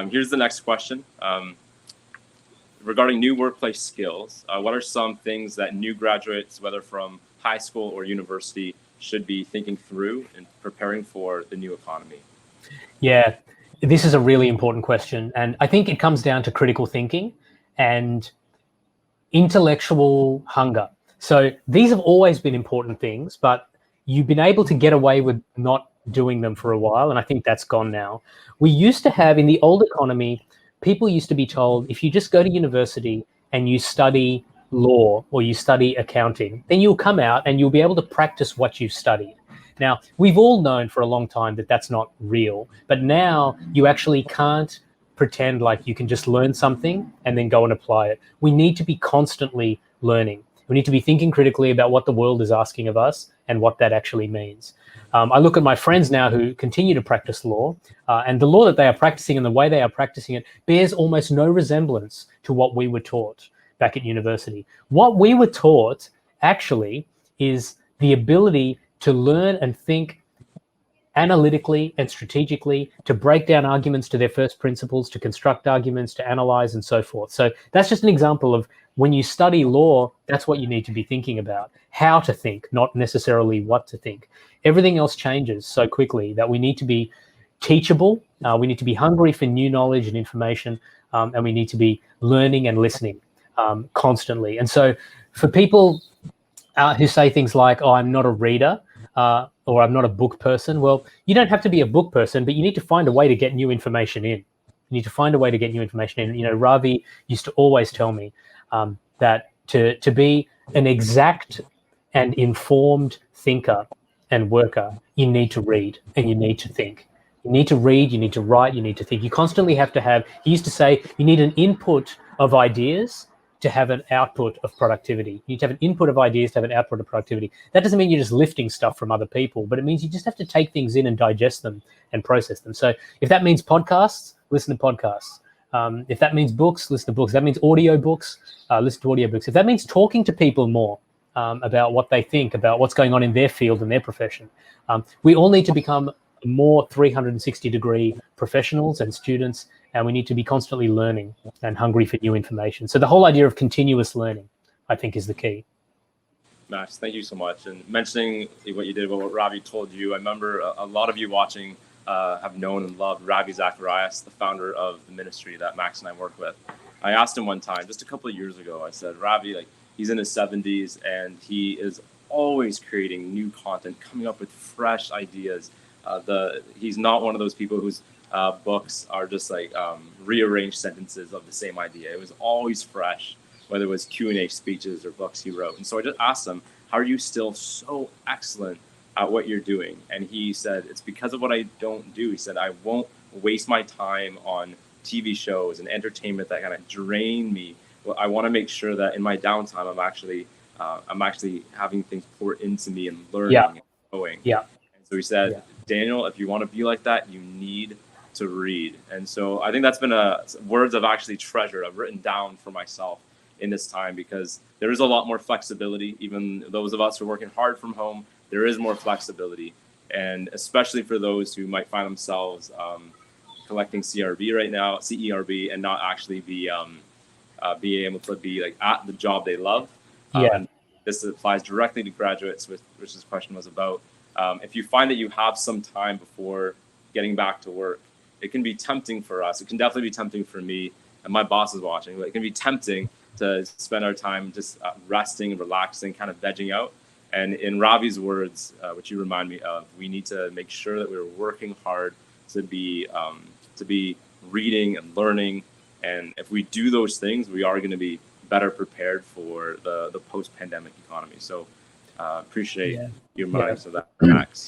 Here's the next question. Regarding new workplace skills, what are some things that new graduates, whether from high school or university, should be thinking through and preparing for the new economy? Yeah, this is a really important question. And I think it comes down to critical thinking and intellectual hunger. So these have always been important things, but you've been able to get away with not doing them for a while. And I think that's gone now. We used to have, in the old economy, people used to be told, if you just go to university and you study law or you study accounting, then you'll come out and you'll be able to practice what you've studied. Now, we've all known for a long time that that's not real, but now you actually can't pretend like you can just learn something and then go and apply it. We need to be constantly learning. We need to be thinking critically about what the world is asking of us and what that actually means. I look at my friends now who continue to practice law, and the law that they are practicing and the way they are practicing it bears almost no resemblance to what we were taught back at university. What we were taught actually is the ability to learn and think analytically and strategically, to break down arguments to their first principles, to construct arguments, to analyze, and so forth. So that's just an example of when you study law, that's what you need to be thinking about, how to think, not necessarily what to think. Everything else changes so quickly that we need to be teachable, we need to be hungry for new knowledge and information, and we need to be learning and listening constantly. And so for people who say things like, oh, I'm not a reader, or I'm not a book person. Well, you don't have to be a book person, but you need to find a way to get new information in. You need to find a way to get new information in. You know, Ravi used to always tell me that to be an exact and informed thinker and worker, you need to read and you need to think. You need to read, you need to write, you need to think. You constantly have to have, he used to say, you need an input of ideas to have an output of productivity. You need to have an input of ideas to have an output of productivity. That doesn't mean you're just lifting stuff from other people, but it means you just have to take things in and digest them and process them. So if that means podcasts, listen to podcasts. If that means books, listen to books. If that means audio books, listen to audio books. If that means talking to people more about what they think, about what's going on in their field and their profession, we all need to become more 360-degree professionals and students, and we need to be constantly learning and hungry for new information. So the whole idea of continuous learning, I think, is the key. Max, thank you so much. And mentioning what you did, what Ravi told you, I remember a lot of you watching have known and loved Ravi Zacharias, the founder of the ministry that Max and I work with. I asked him one time, just a couple of years ago, I said, Ravi, like, he's in his 70s and he is always creating new content, coming up with fresh ideas. He's not one of those people whose books are just like rearranged sentences of the same idea. It was always fresh, whether it was Q&A speeches or books he wrote. And so I just asked him, how are you still so excellent at what you're doing? And he said, it's because of what I don't do. He said, I won't waste my time on TV shows and entertainment that kind of drain me. Well, I want to make sure that in my downtime, I'm actually having things pour into me and learning and growing. Yeah. And so he said, Daniel, if you want to be like that, you need to read. And so I think that's been words I've actually treasured. I've written down for myself in this time, because there is a lot more flexibility. Even those of us who are working hard from home, there is more flexibility. And especially for those who might find themselves collecting CRB right now, CERB, and not actually be able to be like at the job they love. And this applies directly to graduates, which this question was about. If you find that you have some time before getting back to work, it can be tempting for us. It can definitely be tempting for me, and my boss is watching, but it can be tempting to spend our time just resting and relaxing, kind of vegging out. And in Ravi's words, which you remind me of, we need to make sure that we're working hard to be reading and learning. And if we do those things, we are going to be better prepared for the post-pandemic economy. So appreciate your reminding us of that, Max.